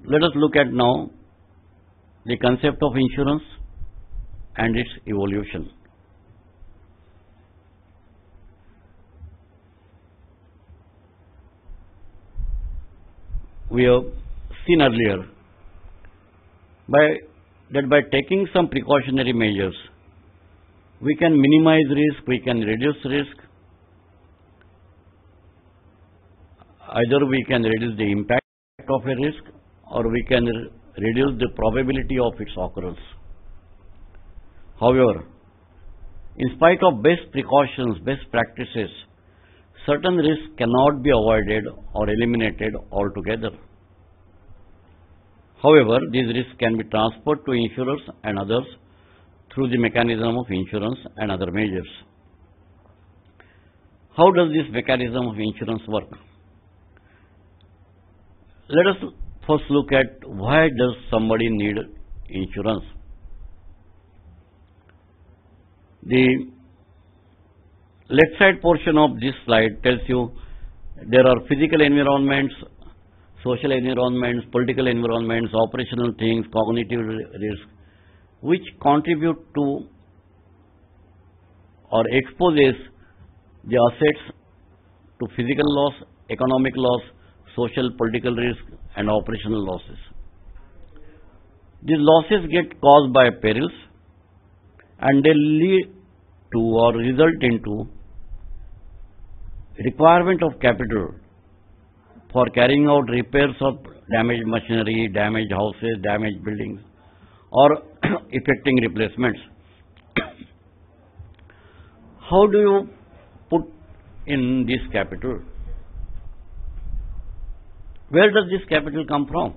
Let us look at now the concept of insurance and its evolution. We have seen earlier by taking some precautionary measures, we can minimize risk, we can reduce risk. Either we can reduce the impact of a risk or we can reduce the probability of its occurrence. However, in spite of best precautions, best practices, certain risks cannot be avoided or eliminated altogether. However, these risks can be transferred to insurers and others through the mechanism of insurance and other measures. How does this mechanism of insurance work? Let us first look at why does somebody need insurance. The left side portion of this slide tells you there are physical environments, social environments, political environments, operational things, cognitive risk, which contribute to or exposes the assets to physical loss, economic loss, social, political risk and operational losses. These losses get caused by perils and they lead to or result into requirement of capital for carrying out repairs of damaged machinery, damaged houses, damaged buildings or effecting replacements. How do you put in this capital? Where does this capital come from?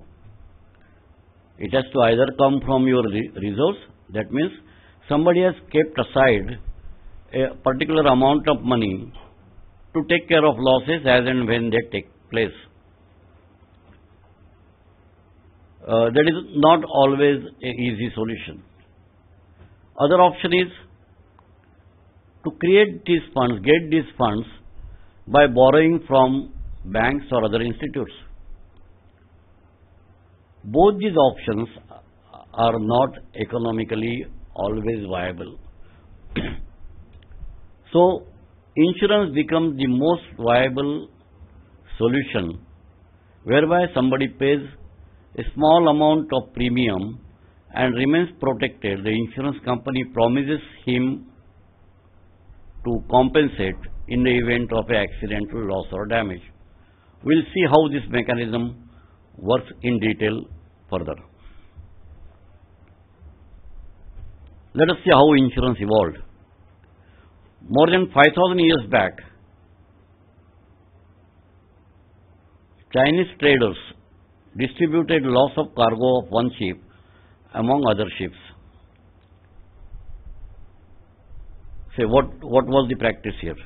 It has to either come from your resource, that means somebody has kept aside a particular amount of money to take care of losses as and when they take place. That is not always an easy solution. Other option is to create these funds, get these funds by borrowing from banks or other institutes. Both these options are not economically always viable. So, insurance becomes the most viable solution whereby somebody pays a small amount of premium and remains protected. The insurance company promises him to compensate in the event of an accidental loss or damage. We will see how this mechanism works in detail further. Let us see how insurance evolved. More than 5,000 years back, Chinese traders distributed loss of cargo of one ship among other ships. Say, what was the practice here?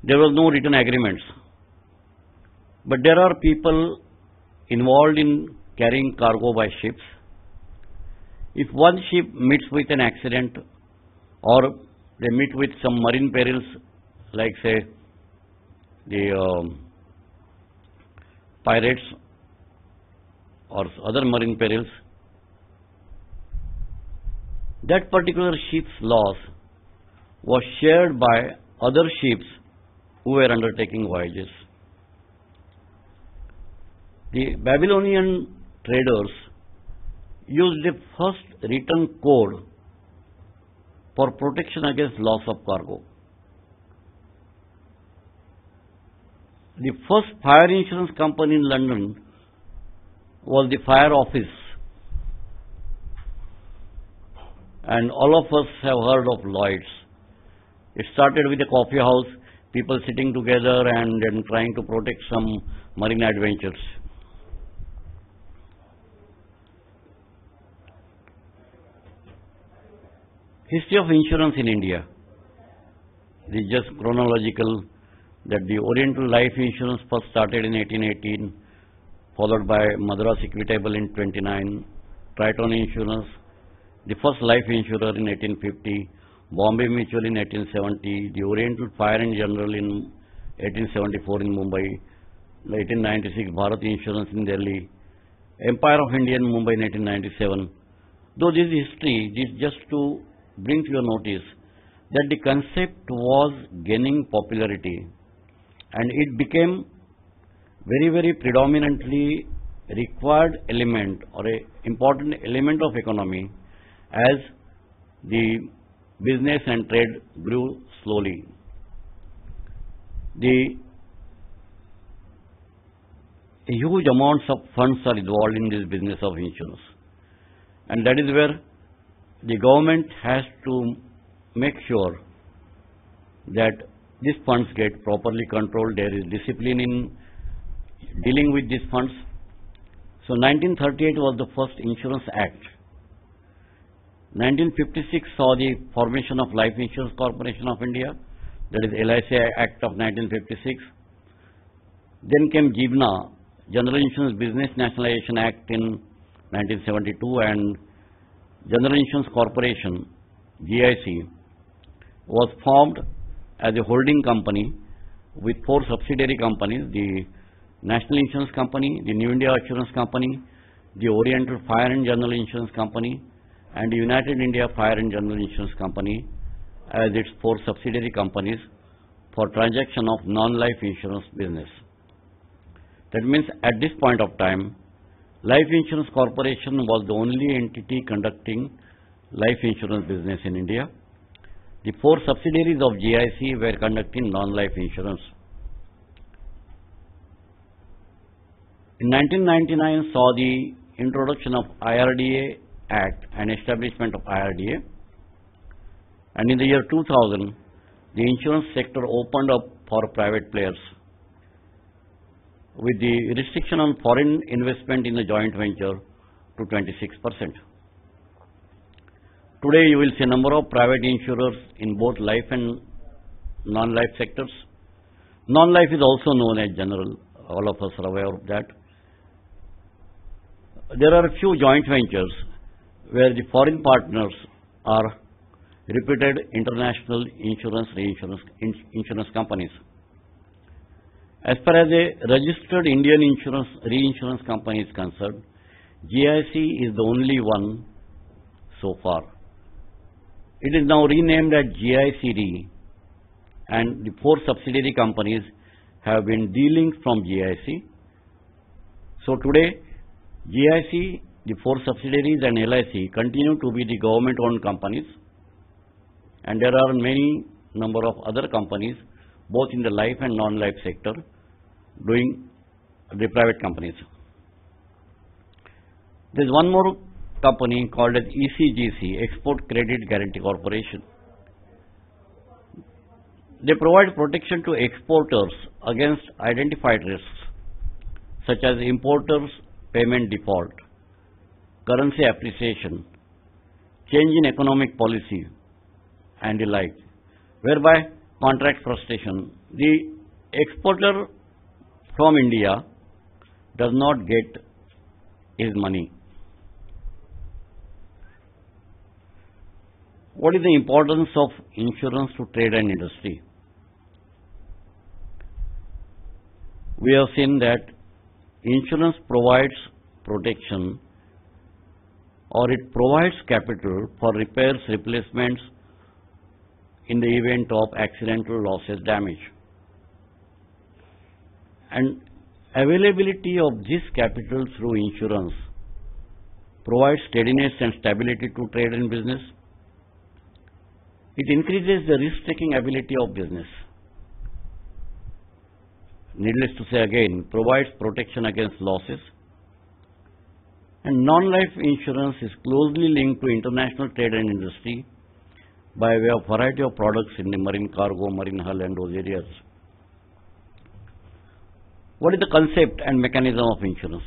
There was no written agreements. But there are people involved in carrying cargo by ships. If one ship meets with an accident or they meet with some marine perils, like say the pirates or other marine perils, that particular ship's loss was shared by other ships who were undertaking voyages. The Babylonian traders used the first written code for protection against loss of cargo. The first fire insurance company in London was the Fire Office, and all of us have heard of Lloyd's. It started with a coffee house, people sitting together and then trying to protect some marine adventures. History of insurance in India. It is just chronological that the Oriental Life Insurance first started in 1818, followed by Madras Equitable in 29, Triton Insurance, the first life insurer in 1850, Bombay Mutual in 1870, the Oriental Fire and General in 1874 in Mumbai, 1896 Bharat Insurance in Delhi, Empire of India in Mumbai in 1897. Though this is history, this is just to bring to your notice that the concept was gaining popularity and it became very predominantly required element or a important element of economy as the business and trade grew slowly. The huge amounts of funds are involved in this business of insurance, and that is where the government has to make sure that these funds get properly controlled. There is discipline in dealing with these funds. So 1938 was the first Insurance Act. 1956 saw the formation of Life Insurance Corporation of India, that is LIC Act of 1956. Then came JIBNA, General Insurance Business Nationalization Act in 1972, and General Insurance Corporation, GIC, was formed as a holding company with 4 subsidiary companies: the National Insurance Company, the New India Assurance Company, the Oriental Fire and General Insurance Company, and the United India Fire and General Insurance Company as its 4 subsidiary companies for transaction of non-life insurance business. That means at this point of time, Life Insurance Corporation was the only entity conducting life insurance business in India. The 4 subsidiaries of GIC were conducting non-life insurance. In 1999 saw the introduction of IRDA Act and establishment of IRDA, and in the year 2000 the insurance sector opened up for private players with the restriction on foreign investment in the joint venture to 26%. Today you will see a number of private insurers in both life and non-life sectors. Non-life is also known as general, all of us are aware of that. There are a few joint ventures where the foreign partners are reputed international insurance, insurance companies. As far as a registered Indian insurance reinsurance company is concerned, GIC is the only one so far. It is now renamed as GIC Re, and the 4 subsidiary companies have been delinked from GIC. So today, GIC, the 4 subsidiaries and LIC continue to be the government-owned companies, and there are many number of other companies both in the life and non-life sector doing the private companies. There is one more company called as ECGC, Export Credit Guarantee Corporation. They provide protection to exporters against identified risks such as importers' payment default, currency appreciation, change in economic policy, and the like, whereby contract frustration. The exporter from India does not get his money. What is the importance of insurance to trade and industry? We have seen that insurance provides protection, or it provides capital for repairs, replacements in the event of accidental losses, damage. And availability of this capital through insurance provides steadiness and stability to trade and business. It increases the risk-taking ability of business. Needless to say again, provides protection against losses. And non-life insurance is closely linked to international trade and industry by way of variety of products in the marine cargo, marine hull and those areas. What is the concept and mechanism of insurance?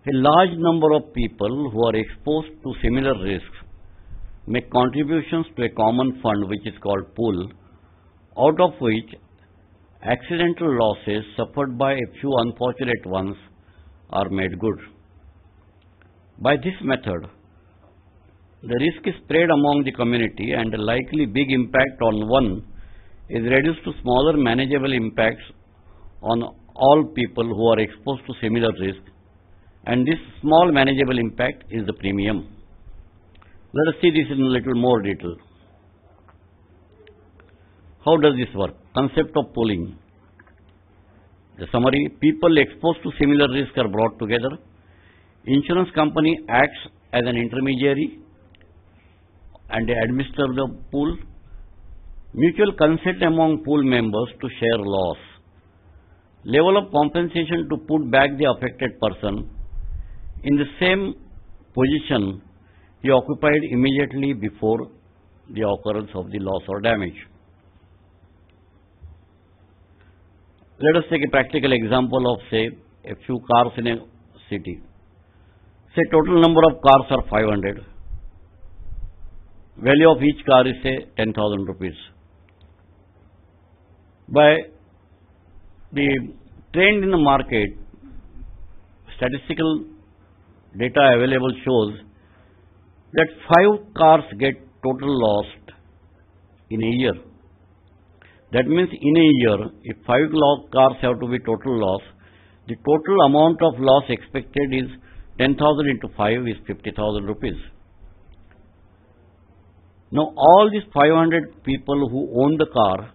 A large number of people who are exposed to similar risks make contributions to a common fund which is called pool, out of which accidental losses suffered by a few unfortunate ones are made good. By this method, the risk is spread among the community and the likely big impact on one is reduced to smaller manageable impacts on all people who are exposed to similar risk, and this small manageable impact is the premium. Let us see this in a little more detail. How does this work? Concept of pooling. The summary: people exposed to similar risk are brought together. Insurance company acts as an intermediary and they administer the pool. Mutual consent among pool members to share loss. Level of compensation to put back the affected person in the same position he occupied immediately before the occurrence of the loss or damage. Let us take a practical example of, say, a few cars in a city. Say total number of cars are 500. Value of each car is, say, 10,000 rupees. By the trend in the market, statistical data available shows that 5 cars get total lost in a year. That means in a year, if 5 cars have to be total loss, the total amount of loss expected is 10,000 into 5 is 50,000 rupees. Now all these 500 people who own the car,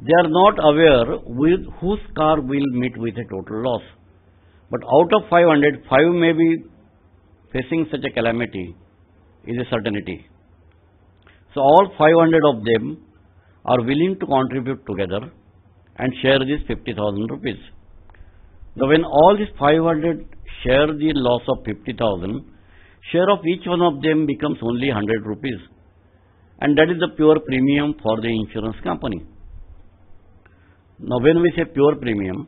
they are not aware with whose car will meet with a total loss. But out of 500, 5 may be facing such a calamity is a certainty. So all 500 of them are willing to contribute together and share this 50,000 rupees. Now when all these 500 share the loss of 50,000, share of each one of them becomes only 100 rupees. And that is the pure premium for the insurance company. Now when we say pure premium,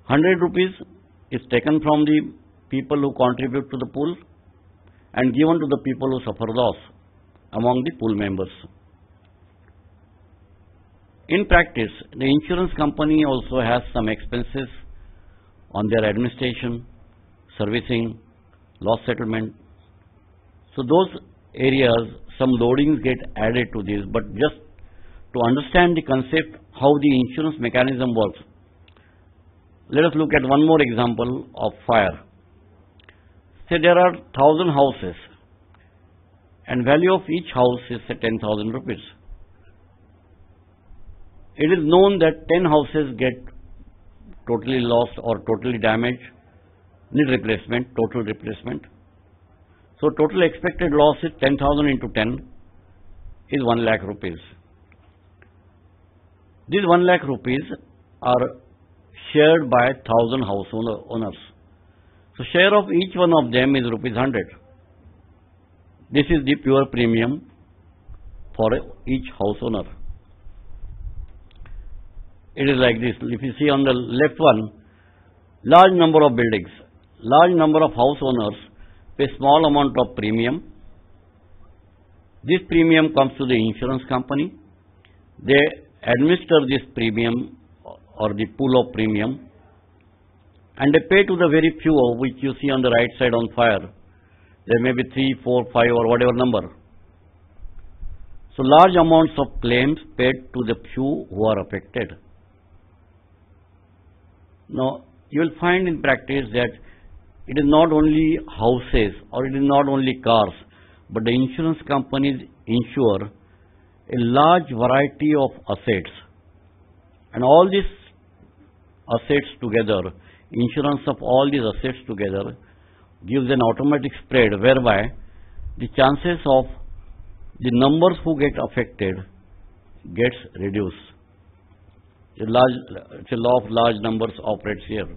100 rupees is taken from the people who contribute to the pool and given to the people who suffer loss among the pool members. In practice, the insurance company also has some expenses on their administration, servicing, loss settlement. So those areas, some loadings get added to this, but just to understand the concept, how the insurance mechanism works, let us look at one more example of fire. Say there are 1,000 houses and value of each house is 10,000 rupees. It is known that 10 houses get totally lost or totally damaged, need replacement, total replacement. So total expected loss is 10,000 into 10 is 1 lakh rupees. These 1 lakh rupees are shared by 1,000 house owners. So share of each one of them is rupees 100. This is the pure premium for each house owner. It is like this. If you see on the left one, large number of buildings, large number of house owners pay small amount of premium. This premium comes to the insurance company. They administer this premium or the pool of premium and they pay to the very few which you see on the right side on fire. There may be 3, 4, 5 or whatever number. So large amounts of claims paid to the few who are affected. Now you will find in practice that it is not only houses or it is not only cars, but the insurance companies insure a large variety of assets. And all these assets together, insurance of all these assets together gives an automatic spread whereby the chances of the numbers who get affected gets reduced. It's a law of large numbers operates here.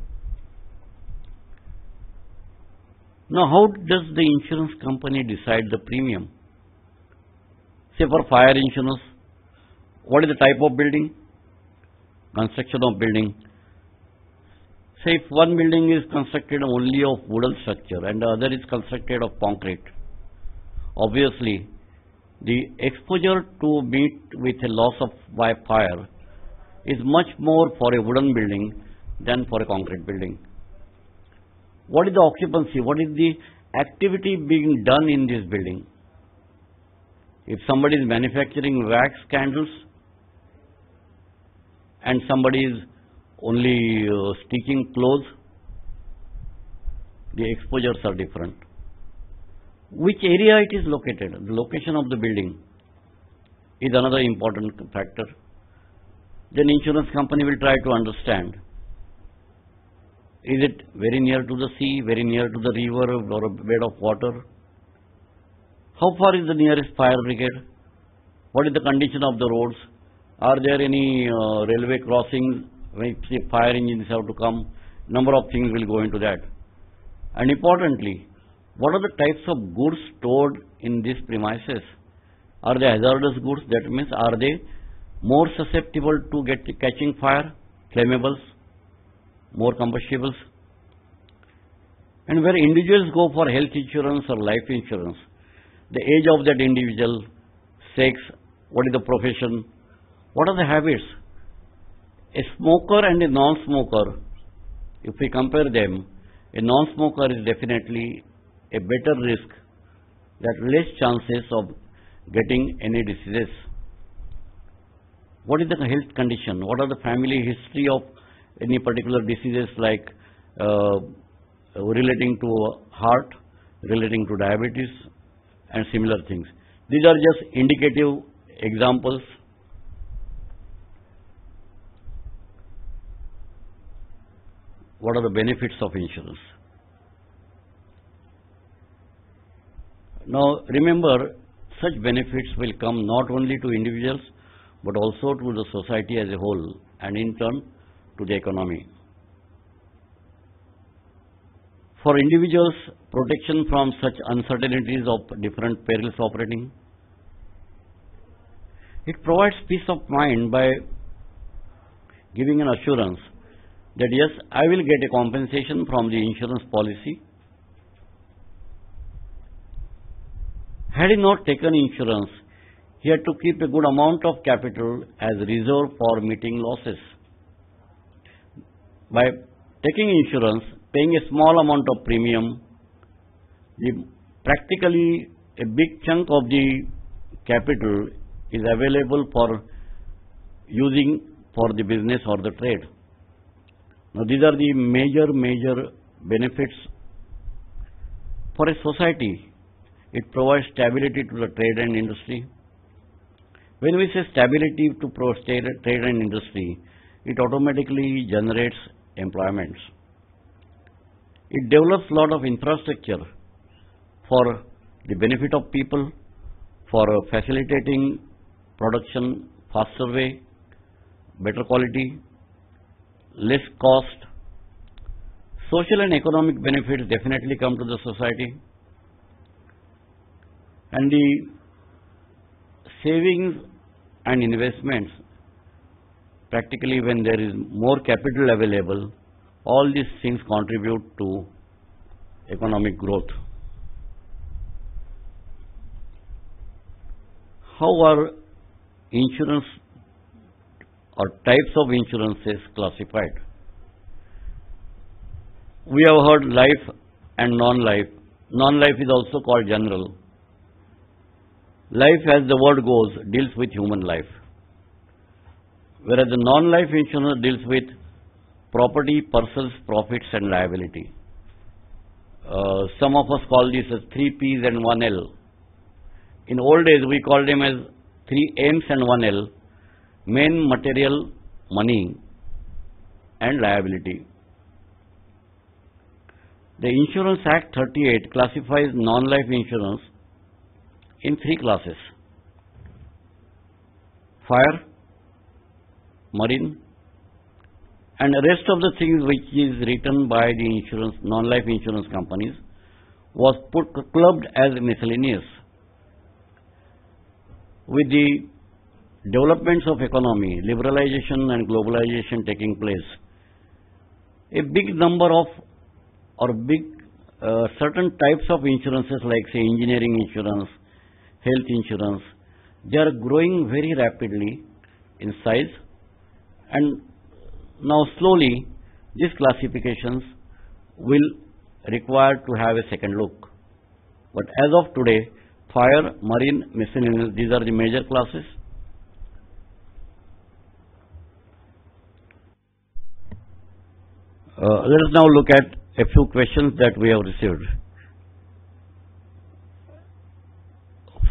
Now how does the insurance company decide the premium? Say for fire insurance, what is the type of building? Construction of building. Say if one building is constructed only of wooden structure and the other is constructed of concrete, obviously the exposure to meet with a loss of by fire is much more for a wooden building than for a concrete building. What is the occupancy? What is the activity being done in this building? If somebody is manufacturing wax candles and somebody is only sticking close, the exposures are different. Which area it is located, the location of the building is another important factor. Then insurance company will try to understand, is it very near to the sea, very near to the river or a bed of water? How far is the nearest fire brigade? What is the condition of the roads? Are there any railway crossings when fire engines have to come? Number of things will go into that. And importantly, what are the types of goods stored in these premises? Are they hazardous goods? That means, are they more susceptible to catching fire, flammables, more combustibles? And where individuals go for health insurance or life insurance, the age of that individual, sex, what is the profession, what are the habits? A smoker and a non-smoker, if we compare them, a non-smoker is definitely a better risk, that less chances of getting any diseases. What is the health condition? What are the family history of any particular diseases like relating to heart, relating to diabetes and similar things. These are just indicative examples. What are the benefits of insurance? Now remember, such benefits will come not only to individuals but also to the society as a whole, and in turn to the economy. For individuals, protection from such uncertainties of different perils operating. It provides peace of mind by giving an assurance that yes, I will get a compensation from the insurance policy. Had he not taken insurance, he had to keep a good amount of capital as reserve for meeting losses. By taking insurance, paying a small amount of premium, practically a big chunk of the capital is available for using for the business or the trade. Now these are the major benefits for a society. It provides stability to the trade and industry. When we say stability to trade and industry, it automatically generates employments. It develops a lot of infrastructure for the benefit of people, for facilitating production faster way, better quality, less cost. Social and economic benefits definitely come to the society. And the savings and investments, practically when there is more capital available, all these things contribute to economic growth. How are insurance or types of insurances classified? We have heard life and non-life. Non-life is also called general. Life, as the word goes, deals with human life, whereas the non-life insurance deals with property, persons, profits and liability. Some of us call this as 3 P's and 1 L. In old days, we called them as 3 M's and 1 L: main, material, money and liability. The Insurance Act 38 classifies non-life insurance in 3 classes: fire, marine, and the rest of the things which is written by the insurance, non-life insurance companies was clubbed as miscellaneous. With the developments of economy, liberalization and globalization taking place, a big number of certain types of insurances like say engineering insurance, health insurance, they are growing very rapidly in size, and now slowly these classifications will require to have a second look. But as of today, fire, marine, miscellaneous, these are the major classes. Let us now look at a few questions that we have received.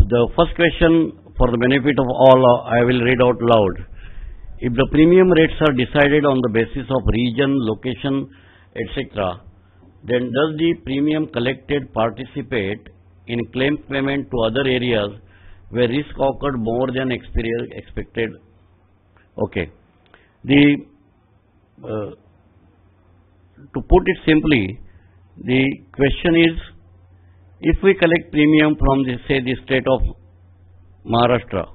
The first question, for the benefit of all, I will read out loud. If the premium rates are decided on the basis of region, location, etc., then does the premium collected participate in claim payment to other areas where risk occurred more than expected? Okay. To put it simply, the question is, if we collect premium from the state of Maharashtra,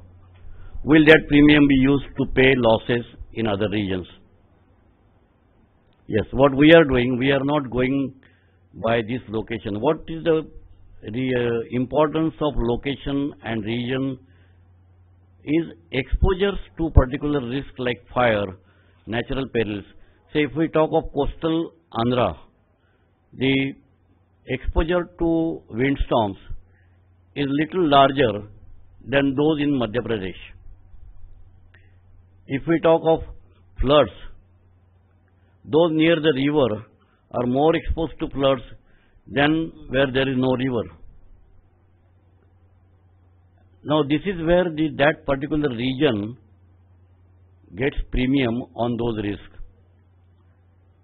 will that premium be used to pay losses in other regions? Yes, what we are doing, we are not going by this location. What is the importance of location and region is exposures to particular risk like fire, natural perils. Say if we talk of coastal Andhra, the exposure to windstorms is little larger than those in Madhya Pradesh. If we talk of floods, those near the river are more exposed to floods than where there is no river. Now this is where that particular region gets premium on those risks.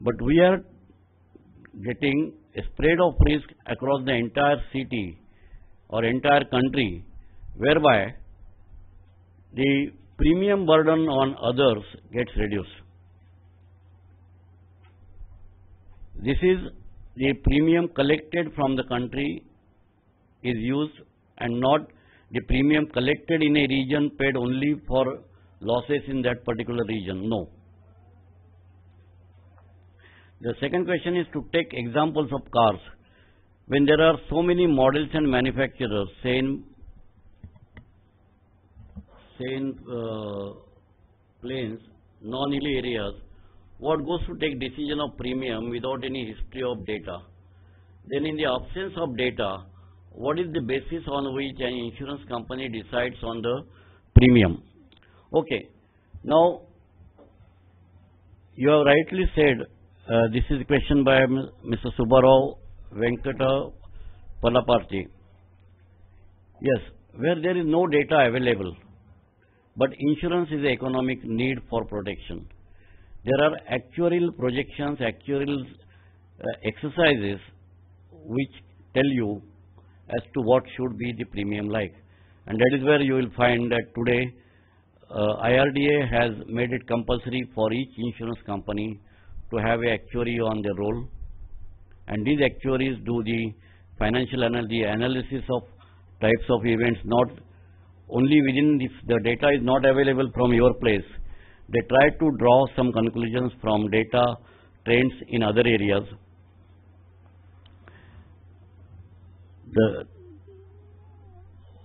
But we are getting a spread of risk across the entire city or entire country, whereby the premium burden on others gets reduced. This is the premium collected from the country is used and not the premium collected in a region paid only for losses in that particular region. No. The second question is to take examples of cars. When there are so many models and manufacturers, say in plains, non-hilly areas, what goes to take decision of premium without any history of data? Then in the absence of data, what is the basis on which an insurance company decides on the premium? Okay, now you have rightly said, this is a question by Mr. Subbarao Venkata Palaparthi. Yes, where there is no data available, but insurance is an economic need for protection. There are actuarial projections, actuarial exercises which tell you as to what should be the premium like. And that is where you will find that today IRDA has made it compulsory for each insurance company to have an actuary on their roll. And these actuaries do the financial analysis of types of events, not only within the data is not available from your place. They try to draw some conclusions from data trends in other areas.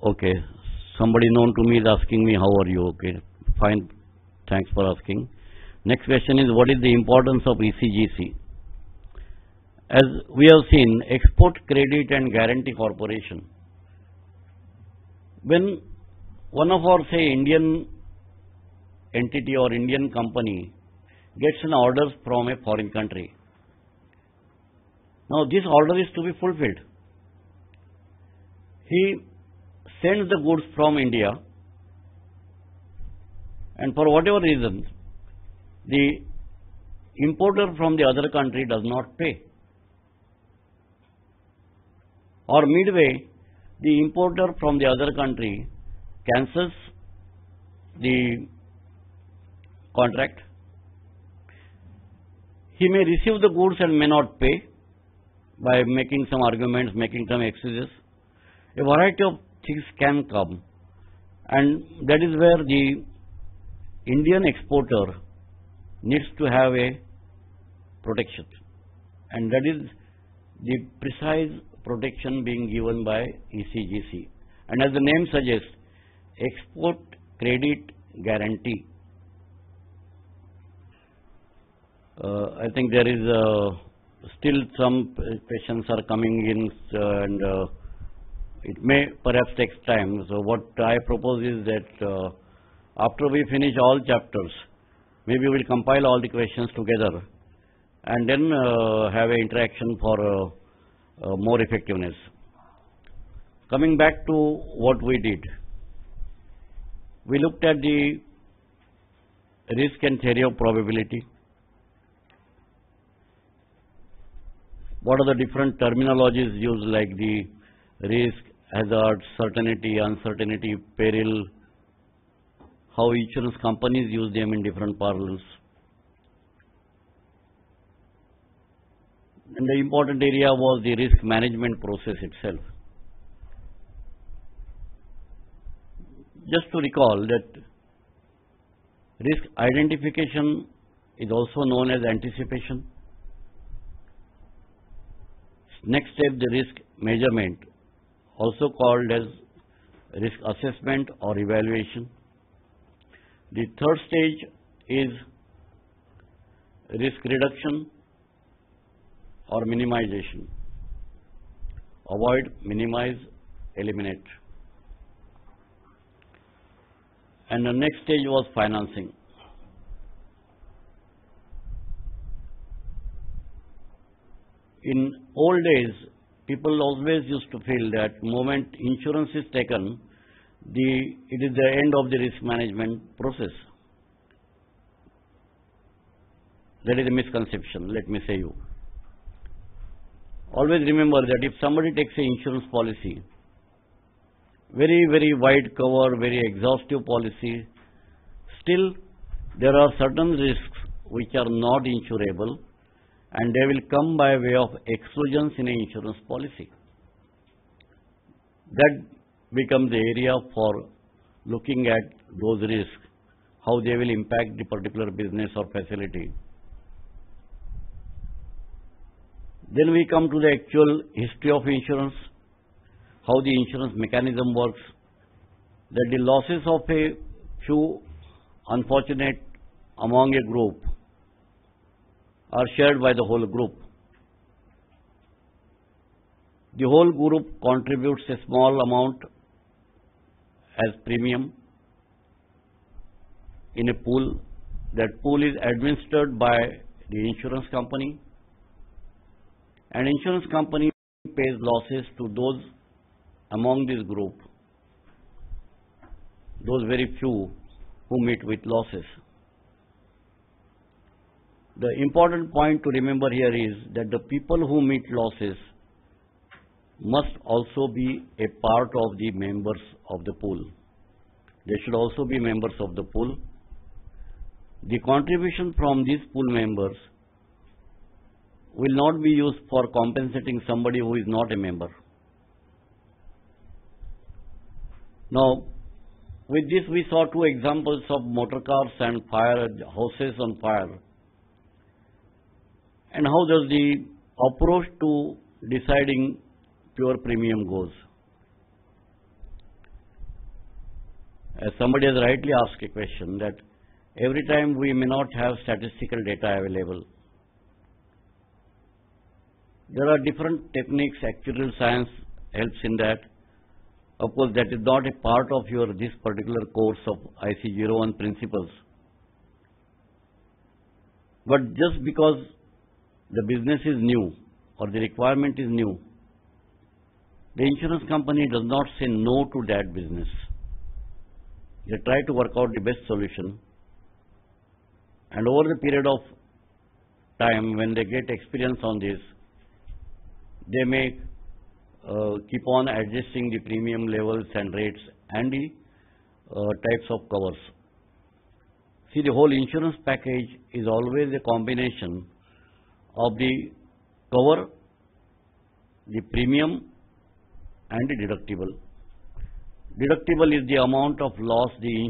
Okay, somebody known to me is asking me, how are you? Okay, fine, thanks for asking. Next question is, what is the importance of ECGC? As we have seen, Export Credit and Guarantee Corporation, when one of our, say, Indian entity or Indian company gets an order from a foreign country, now this order is to be fulfilled. He sends the goods from India, and for whatever reason, the importer from the other country does not pay. Or midway, the importer from the other country cancels the contract. He may receive the goods and may not pay by making some arguments, making some excuses. A variety of things can come, and that is where the Indian exporter needs to have a protection, and that is the precise protection being given by ECGC. And as the name suggests, Export Credit Guarantee. I think there is still some questions are coming in, and it may perhaps take time. So what I propose is that after we finish all chapters, maybe we will compile all the questions together and then have an interaction for more effectiveness. Coming back to what we did, we looked at the risk and theory of probability. What are the different terminologies used, like the risk, hazard, certainty, uncertainty, peril, how insurance companies use them in different parlance. And the important area was the risk management process itself. Just to recall that risk identification is also known as anticipation. Next step, the risk measurement, also called as risk assessment or evaluation. The third stage is risk reduction or minimization. Avoid, minimize, eliminate. And the next stage was financing. In old days, people always used to feel that moment insurance is taken, it is the end of the risk management process. That is a misconception, let me say you. Always remember that if somebody takes an insurance policy, very, very wide cover, very exhaustive policy, still there are certain risks which are not insurable, and they will come by way of exclusions in an insurance policy. That becomes the area for looking at those risks, how they will impact the particular business or facility. Then we come to the actual history of insurance, how the insurance mechanism works, that the losses of a few unfortunate among a group are shared by the whole group. The whole group contributes a small amount as premium in a pool. That pool is administered by the insurance company, and insurance company pays losses to those among this group, those very few who meet with losses. The important point to remember here is that the people who meet losses must also be a part of the members of the pool. They should also be members of the pool. The contribution from these pool members will not be used for compensating somebody who is not a member. Now, with this we saw two examples of motor cars and fire, houses on fire, and how does the approach to deciding pure premium goes. As somebody has rightly asked a question, that every time we may not have statistical data available. There are different techniques, actuarial science helps in that. Of course, that is not a part of this particular course of IC 01 principles. But just because the business is new or the requirement is new, the insurance company does not say no to that business. They try to work out the best solution, and over the period of time, when they get experience on this, they may keep on adjusting the premium levels and rates and the types of covers. See, the whole insurance package is always a combination of the cover, the premium and the deductible. Deductible is the amount of loss the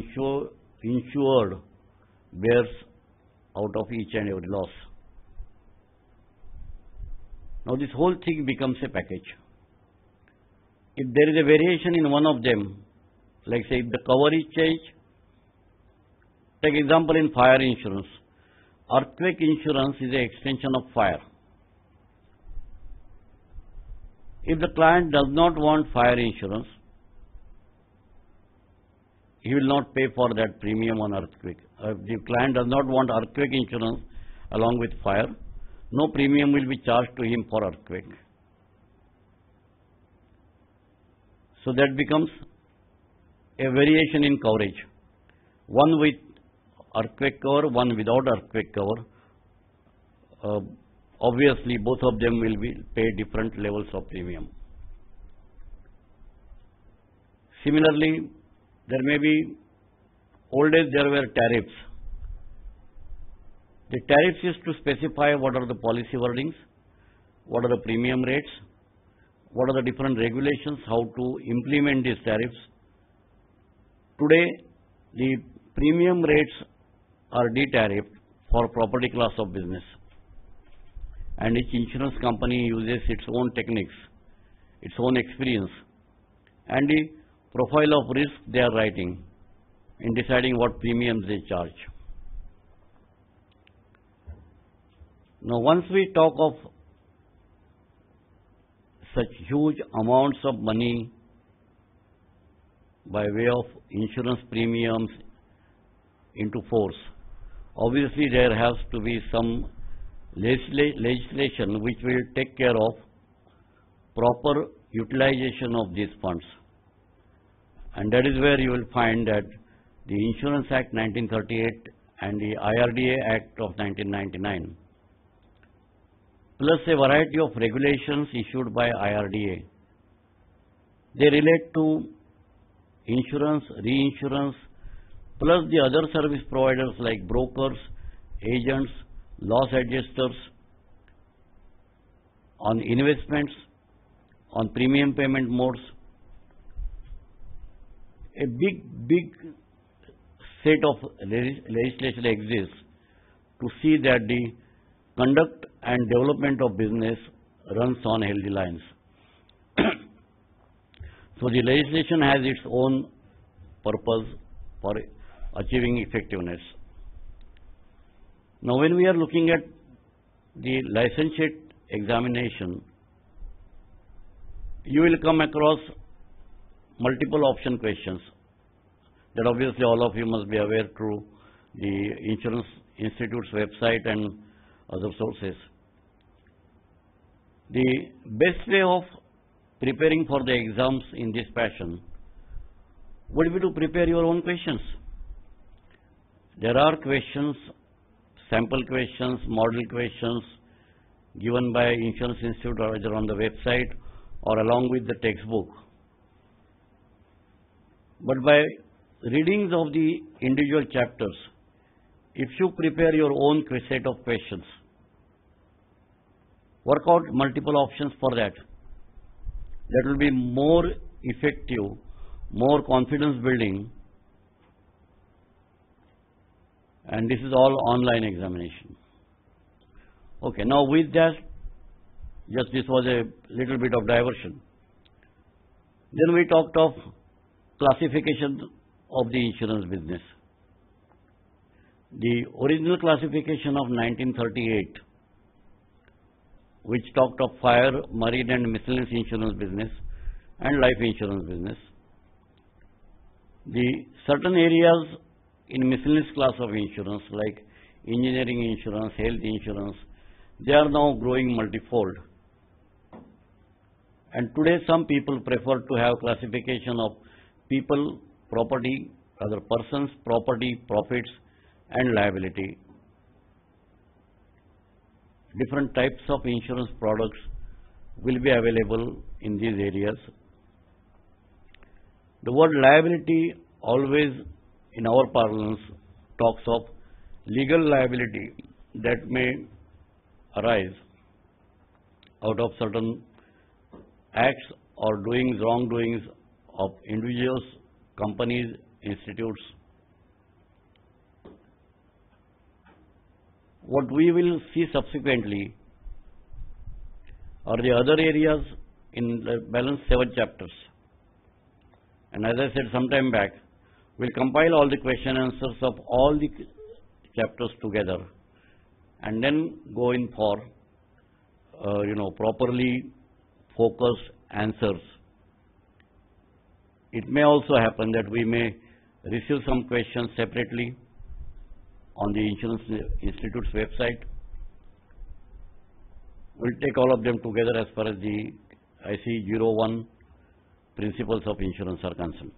insured bears out of each and every loss. Now this whole thing becomes a package. If there is a variation in one of them, like say if the cover is changed, take example in fire insurance. Earthquake insurance is an extension of fire. If the client does not want fire insurance, he will not pay for that premium on earthquake. If the client does not want earthquake insurance along with fire, no premium will be charged to him for earthquake. So that becomes a variation in coverage. One with earthquake cover, one without earthquake cover. Obviously, both of them will be pay different levels of premium. Similarly, there may be, old days there were tariffs. The tariffs is to specify what are the policy wordings, what are the premium rates, what are the different regulations, how to implement these tariffs. Today, the premium rates are de-tariffed for property class of business, and each insurance company uses its own techniques, its own experience, and the profile of risk they are writing in deciding what premiums they charge. Now, once we talk of such huge amounts of money by way of insurance premiums into force, obviously there has to be some legislation which will take care of proper utilization of these funds. And that is where you will find that the Insurance Act 1938 and the IRDA Act of 1999, plus a variety of regulations issued by IRDA, they relate to insurance, reinsurance, plus the other service providers like brokers, agents, loss adjusters, on investments, on premium payment modes. A big set of legislation exists to see that the conduct and development of business runs on healthy lines. So the legislation has its own purpose for achieving effectiveness. Now, when we are looking at the licensure examination, you will come across multiple option questions that obviously all of you must be aware through the Insurance Institute's website and other sources. The best way of preparing for the exams in this fashion would be to prepare your own questions. There are questions, sample questions, model questions given by Insurance Institute or either on the website or along with the textbook. But by readings of the individual chapters, if you prepare your own set of questions, work out multiple options for that. That will be more effective, more confidence building, and this is all online examination. Okay, now with that, just this was a little bit of diversion. Then we talked of classification of the insurance business. The original classification of 1938, which talked of fire, marine and miscellaneous insurance business and life insurance business. The certain areas in miscellaneous class of insurance like engineering insurance, health insurance, they are now growing multifold. And today some people prefer to have classification of people, property, other persons, property, profits and liability. Different types of insurance products will be available in these areas. The word liability always in our parlance talks of legal liability that may arise out of certain acts or doings, wrongdoings of individuals, companies, institutes. What we will see subsequently are the other areas in the balance 7 chapters. And as I said some time back, we'll compile all the question answers of all the chapters together and then go in for properly focused answers. It may also happen that we may receive some questions separately on the Insurance Institute's website. We'll take all of them together as far as the IC 01 principles of insurance are concerned.